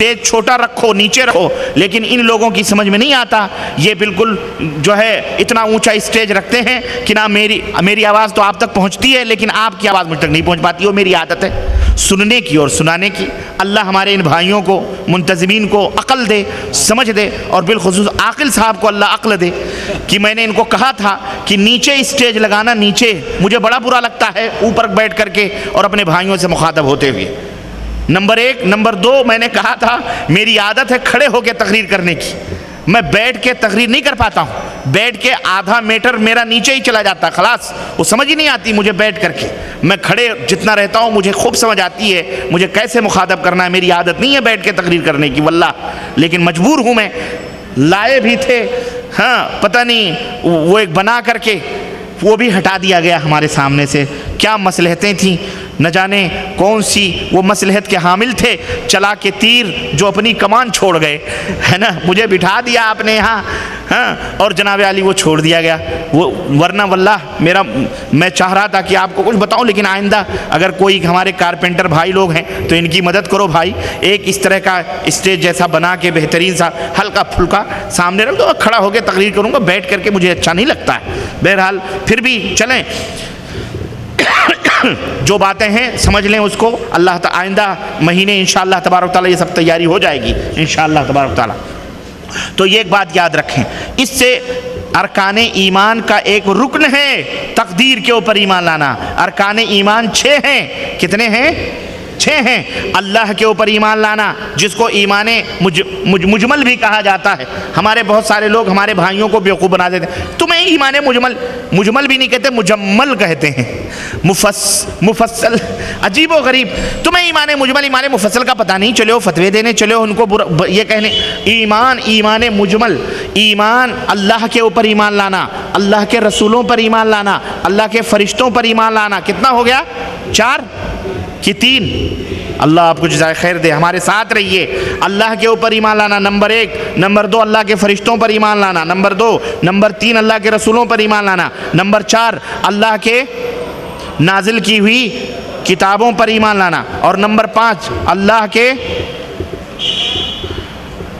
Stage چھوٹا رکھو، نیچے رکھو، لیکن ان لوگوں کی سمجھ میں نہیں آتا، یہ بالکل جو ہے اتنا اونچا اسٹیج رکھتے ہیں کہ نہ میری آواز تو آپ تک پہنچتی ہے لیکن آپ کی آواز مجھ تک نہیں پہنچ پاتی، وہ میری عادت ہے سننے کی اور سنانے کی۔ اللہ ہمارے ان بھائیوں کو، منتظمین کو عقل دے، سمجھ دے، اور بالخصوص عاقل صاحب کو اللہ عقل دے کہ میں نے ان کو کہا تھا کہ نیچے اسٹیج لگانا، نیچے مجھے بڑا برا لگتا ہے اوپر بیٹھ کر کے اور اپنے بھائیوں سے مخاطب ہوتے ہوئے، نمبر 1۔ نمبر 2، میں نے کہا تھا میری عادت ہے کھڑے ہو کے تقریر کرنے کی، میں بیٹھ کے تقریر نہیں کر پاتا ہوں، بیٹھ کے آدھا میٹر میرا نیچے ہی چلا جاتا ہے، خلاص وہ سمجھ ہی نہیں آتی مجھے بیٹھ کر کے۔ میں کھڑے جتنا رہتا ہوں مجھے خوب سمجھ آتی ہے مجھے کیسے مخاطب کرنا ہے، میری عادت نہیں ہے بیٹھ کے تقریر کرنے کی واللہ، لیکن مجبور ہوں میں۔ لائے بھی تھے، ہاں پتہ نہیں وہ ایک بنا کر کے وہ بھی ہٹا دیا گیا ہمارے سامنے سے، کیا مصلحتیں تھیں، نہ جانے کون سی وہ مصلحت کے حامل تھے، چلا کے تیر جو اپنی کمان چھوڑ گئے، ہے نا، مجھے بٹھا دیا آپ نے یہاں، ہاں، اور جناب علی وہ چھوڑ دیا گیا، وہ ورنہ واللہ میں چاہ رہا تھا کہ آپ کو کچھ بتاؤں، لیکن آئندہ اگر کوئی ہمارے کارپینٹر بھائی لوگ ہیں تو ان کی مدد کرو بھائی، ایک اس طرح کا اسٹیج جیسا بنا کے بہترین سا ہلکا پھلکا سامنے رکھ دو، کھڑا ہو کے تقریر کروں گا، بیٹھ کر کے مجھے اچھا نہیں لگتا ہے۔ بہرحال پھر بھی چلیں، جو باتیں ہیں سمجھ لیں اس کو، اللہ تعالی آئندہ مہینے انشاءاللہ تبارک تعالیٰ یہ سب تیاری ہو جائے گی انشاءاللہ تبارک تعالیٰ۔ تو یہ ایک بات یاد رکھیں، اس سے ارکان ایمان کا ایک رکن ہے تقدیر کے اوپر ایمان لانا۔ ارکان ایمان 6 ہیں، کتنے ہیں؟ 6 ہیں۔ اللہ کے اوپر ایمان لانا، جس کو ایمان مجمل بھی کہا جاتا ہے۔ ہمارے بہت سارے لوگ ہمارے بھائیوں کو بیوقوف بنا دیتے ہیں، تمہیں ایمان مجمل بھی نہیں کہتے، مجمل کہتے ہیں، مفصل، عجیب و غریب، تمہیں ایمان مفصل کا پتہ نہیں، چلو فتوے دینے، چلو ان کو یہ کہنے۔ ایمان مجمل، ایمان اللہ کے اوپر ایمان لانا، اللہ کے رسولوں پر ایمان لانا، اللہ کے فرشتوں پر ایمان لانا، کتنا ہو گیا؟ 4 کہ 3؟ اللہ آپ کو جزائے خیر دے، ہمارے ساتھ رہیے۔ اللہ کے اوپر ایمان لانا نمبر 1، نمبر 2 اللہ کے فرشتوں پر ایمان لانا، نمبر 2، نمبر 3 اللہ کے رسولوں پر ایمان لانا، نمبر 4 اللہ کے نازل کی ہوئی کتابوں پر ایمان لانا، اور نمبر 5 اللہ کے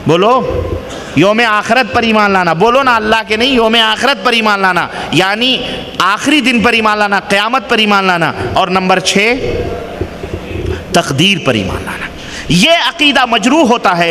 بولو یوم آخرت پر ایمان لانا، بولو نا اللہ کے نہیں، یوم آخرت پر ایمان لانا، یعنی آخری دن پر ایمان لانا، قیامت پر ایمان لانا، اور نمبر 6 تقدیر پر ایمان لانا۔ یہ عقیدہ مجروح ہوتا ہے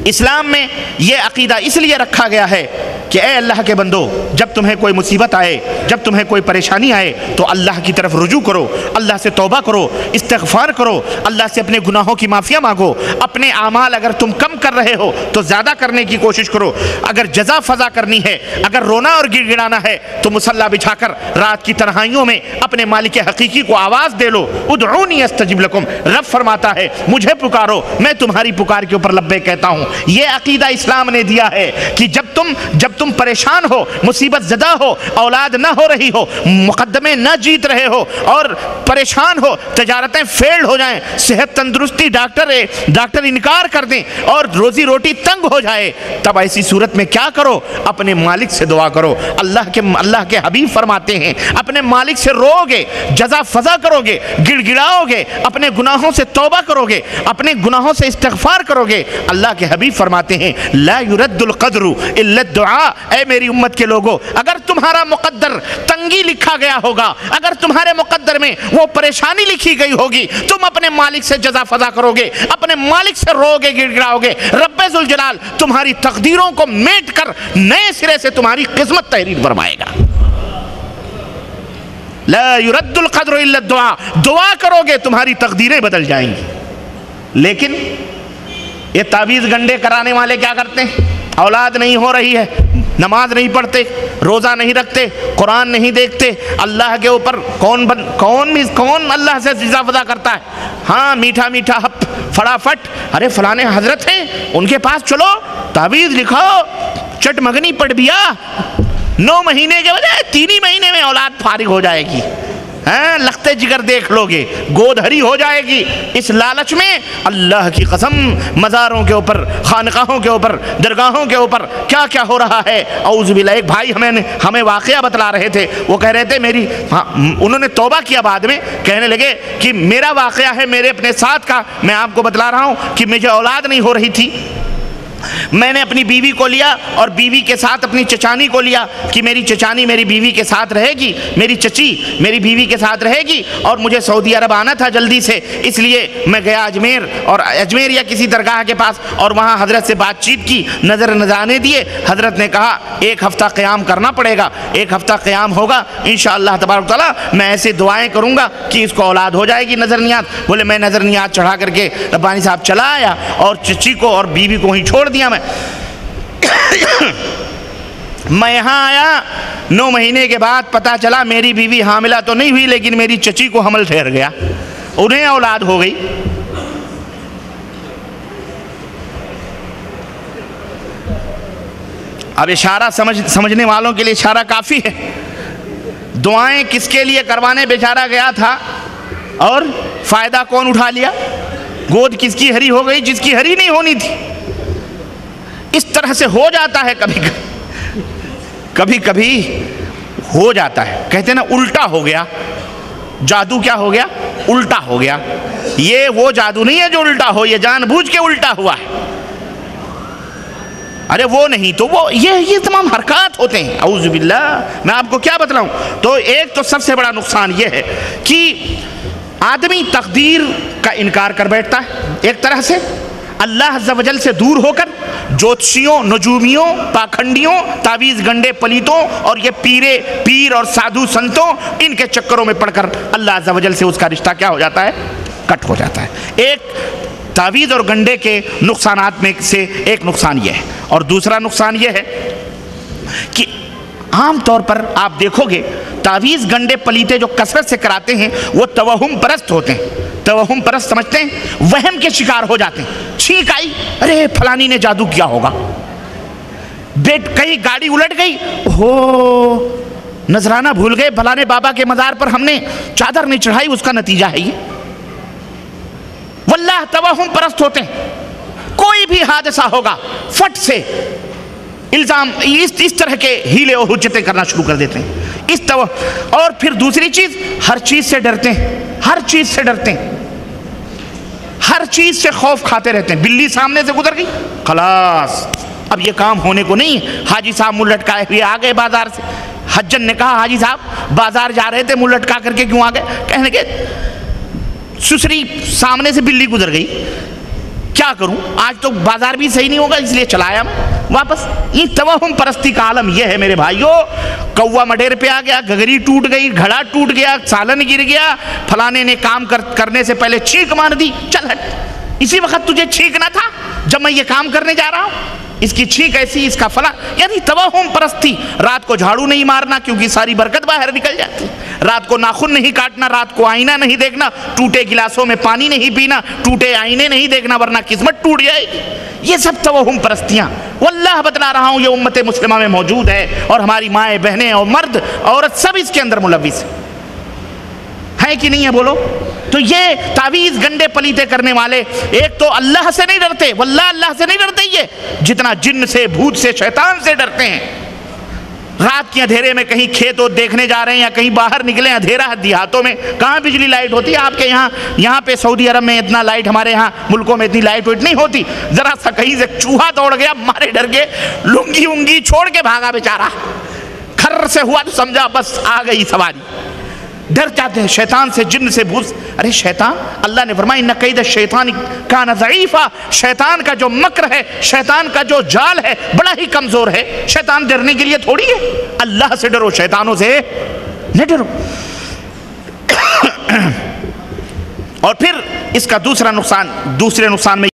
اسلام میں یہ عقیدہ اس لیے رکھا گیا ہے کہ اے اللہ کے بندو، جب تمہیں کوئی مصیبت آئے، جب تمہیں کوئی پریشانی آئے تو اللہ کی طرف رجوع کرو، اللہ سے توبہ کرو، استغفار کرو، اللہ سے اپنے گناہوں کی معافیہ مانگو، اپنے اعمال اگر تم کم کر رہے ہو تو زیادہ کرنے کی کوشش کرو، اگر جزا فضا کرنی ہے، اگر رونا اور گڑ گڑانا ہے تو مصلی بچھا کر رات کی تنہائیوں میں اپنے مالک حقیقی کو آواز دے لو، ادعونی استجب لکم، رب فرماتا ہے مجھے پکارو میں تمہاری پکار کے اوپر لبیک کہتا ہوں۔ یہ عقیدہ اسلام نے دیا ہے کہ جب تم پریشان ہو، مصیبت زدہ ہو، اولاد نہ ہو رہی ہو، مقدمے نہ جیت رہے ہو اور پریشان ہو، تجارتیں فیلڈ ہو جائیں، صحت تندرستی ڈاکٹر انکار کر دیں اور روزی روٹی تنگ ہو جائے، تب ایسی صورت میں کیا کرو؟ اپنے مالک سے دعا کرو۔ اللہ کے حبیب فرماتے ہیں اپنے مالک سے رو گے، جزا فضا کرو گے، گڑ گڑاؤ گے، اپنے گناہوں سے توبہ کرو گے، اپنے گناہوں سے استغفار کرو گے، اللہ کے حبیب فرماتے ہیں لا يرد القدر الا الدعاء۔ اے میری امت کے لوگوں، اگر تمہارا مقدر تنگی لکھا گیا ہوگا، اگر تمہارے مقدر میں وہ پریشانی لکھی گئی ہوگی، تم اپنے مالک سے جزا فضا کرو گے، اپنے مالک سے رو گے، گڑ گڑاؤ گے، رب ذوالجلال تمہاری تقدیروں کو میٹ کر نئے سرے سے تمہاری قسمت تحریر فرمائے گا۔ لا يرد القدر الا الدعاء، دعا کرو گے تمہاری تقدیریں بدل جائیں گی۔ لیکن یہ تعویذ گنڈے کرانے والے کیا کرتے ہیں؟ اولاد نہیں ہو رہی ہے، نماز نہیں پڑھتے، روزہ نہیں رکھتے، قرآن نہیں دیکھتے، اللہ کے اوپر کون اللہ سے جزا فضا کرتا ہے؟ ہاں میٹھا میٹھا ہپ فٹافٹ، ارے فلانے حضرت ہیں ان کے پاس چلو، تعویذ لکھاؤ، چٹ مگنی پڑھ بیا، 9 مہینے کے بجائے 3 ہی مہینے میں اولاد فارغ ہو جائے گی، لختے جگر دیکھ لو گے، گود ہری ہو جائے گی اس لالچ میں۔ اللہ کی قسم، مزاروں کے اوپر، خانقاہوں کے اوپر، درگاہوں کے اوپر کیا کیا ہو رہا ہے، اعوذ باللہ۔ ایک بھائی ہمیں واقعہ بتلا رہے تھے، وہ کہہ رہے تھے انہوں نے توبہ کیا بعد میں، کہنے لگے کہ میرا واقعہ ہے میرے اپنے ساتھ کا، میں آپ کو بتلا رہا ہوں کہ مجھے اولاد نہیں ہو رہی تھی، میں نے اپنی بیوی کو لیا اور بیوی کے ساتھ اپنی چچانی کو لیا کہ میری چچانی میری بیوی کے ساتھ رہے گی، میری چچی میری بیوی کے ساتھ رہے گی، اور مجھے سعودی عرب آنا تھا جلدی سے، اس لیے میں گیا اجمیر یا کسی درگاہ کے پاس، اور وہاں حضرت سے بات چیت کی، نظر نذرانے دیے۔ حضرت نے کہا 1 ہفتہ قیام کرنا پڑے گا، 1 ہفتہ قیام ہوگا انشاءاللہ تبارک تعالیٰ، میں ایسے دعائیں کروں گا کہ اس کو اولاد ہو جائے گی۔ نظر نیات، بولے میں نظر نیات چڑھا کر کے ربانی صاحب چلا آیا اور چچی کو اور بیوی کو ہی چھوڑ دیا۔ میں یہاں آیا 9 مہینے کے بعد پتا چلا میری بیوی حاملہ تو نہیں ہوئی، لیکن میری چچی کو حمل ٹھہر گیا، انہیں اولاد ہو گئی۔ اب اشارہ سمجھنے والوں کے لیے اشارہ کافی ہے۔ دعائیں کس کے لیے کروانے بیچارہ گیا تھا اور فائدہ کون اٹھا لیا؟ گود کس کی ہری ہو گئی جس کی ہری نہیں ہونی تھی۔ اس طرح سے ہو جاتا ہے، کبھی کبھی ہو جاتا ہے، کہتے ہیں نا الٹا ہو گیا جادو، کیا ہو گیا؟ الٹا ہو گیا۔ یہ وہ جادو نہیں ہے جو الٹا ہو، یہ جان بوجھ کے الٹا ہوا ہے۔ ارے وہ نہیں تو وہ یہ تمام حرکات ہوتے ہیں، اعوذ باللہ۔ میں آپ کو کیا بتلاؤں؟ تو ایک تو سب سے بڑا نقصان یہ ہے کہ آدمی تقدیر کا انکار کر بیٹھتا ہے، ایک طرح سے اللہ عز و جل سے دور ہو کر جوتشیوں، نجومیوں، پاکھنڈیوں، تعویذ گنڈے پلیتوں اور یہ پیر اور سادھو سنتوں، ان کے چکروں میں پڑھ کر اللہ عز و جل سے اس کا رشتہ کیا ہو جاتا ہے؟ کٹ ہو جاتا ہے۔ ایک تعویذ اور گنڈے کے نقصانات میں سے ایک نقصان یہ ہے، اور دوسرا نقصان یہ ہے کہ عام طور پر آپ دیکھو گے تعویذ گنڈے پلیتے جو کثرت سے کراتے ہیں وہ توہم پرست ہوتے ہیں۔ توہم پرست سمجھتے ہیں، وہم کے شکار ہو جاتے ہیں۔ چھینک آئی، ارے فلانی نے جادو کیا ہوگا، کہیں گاڑی الٹ گئی، ہو نذرانہ بھول گئے، فلانے بابا کے مزار پر ہم نے چادر نہیں چڑھائی، اس کا نتیجہ ہے یہ۔ واللہ توہم پرست ہوتے ہیں، کوئی بھی حادثہ ہوگا فٹ سے الزام اس طرح کے ہیلے اور حجتیں کرنا شروع کر دیتے ہیں۔ اور پھر دوسری چیز، ہر چیز سے ڈرتے ہیں، ہر چیز سے ڈرتے ہیں، ہر چیز سے خوف کھاتے رہتے ہیں۔ بلی سامنے سے گزر گئی، خلاص اب یہ کام ہونے کو نہیں۔ حاجی صاحب منہ لٹکائے ہوئے آ گئے بازار سے، حجن نے کہا حاجی صاحب بازار جا رہے تھے منہ لٹکا کر کے کیوں آ گئے؟ کہنے کے سسری سامنے سے بلی گزر گئی، کیا کروں، آج تو بازار بھی صحیح نہیں ہوگا اس لیے چلایا میں واپس۔ یہ توہم پرستی کا عالم یہ ہے میرے بھائیوں۔ کوا مڈیر پہ آ گیا، گگری ٹوٹ گئی، گھڑا ٹوٹ گیا، سالن گر گیا، فلانے نے کام کرنے سے پہلے چھینک مار دی، چل ہٹ، اسی وقت تجھے چھینکنا تھا جب میں یہ کام کرنے جا رہا ہوں، اس کی چھینک ایسی، اس کا فلاں، یعنی توہم پرستی۔ رات کو جھاڑو نہیں مارنا کیونکہ ساری برکت باہر نکل جاتی، رات کو ناخن نہیں کاٹنا، رات کو آئینہ نہیں دیکھنا، ٹوٹے گلاسوں میں پانی نہیں پینا، ٹوٹے آئینے نہیں دیکھنا ورنہ قسمت ٹوٹ جائے گی۔ یہ سب توہم پرستیاں واللہ بتلا رہا ہوں یہ امت مسلمہ میں موجود ہے، اور ہماری مائیں بہنیں اور مرد عورت سب اس کے اندر ملوث ہے کہ نہیں ہے بولو؟ تو یہ تعویذ گنڈے پلیتے کرنے والے ایک تو اللہ سے نہیں ڈرتے، واللہ اللہ سے نہیں ڈرتے یہ جتنا جن سے، بھوت سے، شیطان سے ڈرتے ہیں۔ رات کے اندھیرے میں کہیں کھیت دیکھنے جا رہے ہیں یا کہیں باہر نکلے، اندھیرا ہے دیہاتوں میں، کہاں بجلی لائٹ ہوتی ہے آپ کے یہاں پہ سعودی عرب میں اتنا لائٹ، ہمارے یہاں ملکوں میں اتنی لائٹ نہیں ہوتی۔ ذرا سا کہیں سے چوہا دوڑ گیا، مارے ڈر کے لنگی انگی چھوڑ کے بھاگا بیچارہ، کھر سے ہوا تو سمجھا بس آ گئی سواری۔ ڈر جاتے ہیں شیطان سے، جن سے، بھوت۔ ارے شیطان، اللہ نے فرمایا ان کید الشیطان کان ضعیفا، شیطان کا جو مکر ہے، شیطان کا جو جال ہے بڑا ہی کمزور ہے۔ شیطان ڈرنے کے لیے تھوڑی ہے، اللہ سے ڈرو، شیطانوں سے نہ ڈرو۔ اور پھر اس کا دوسرے نقصان میں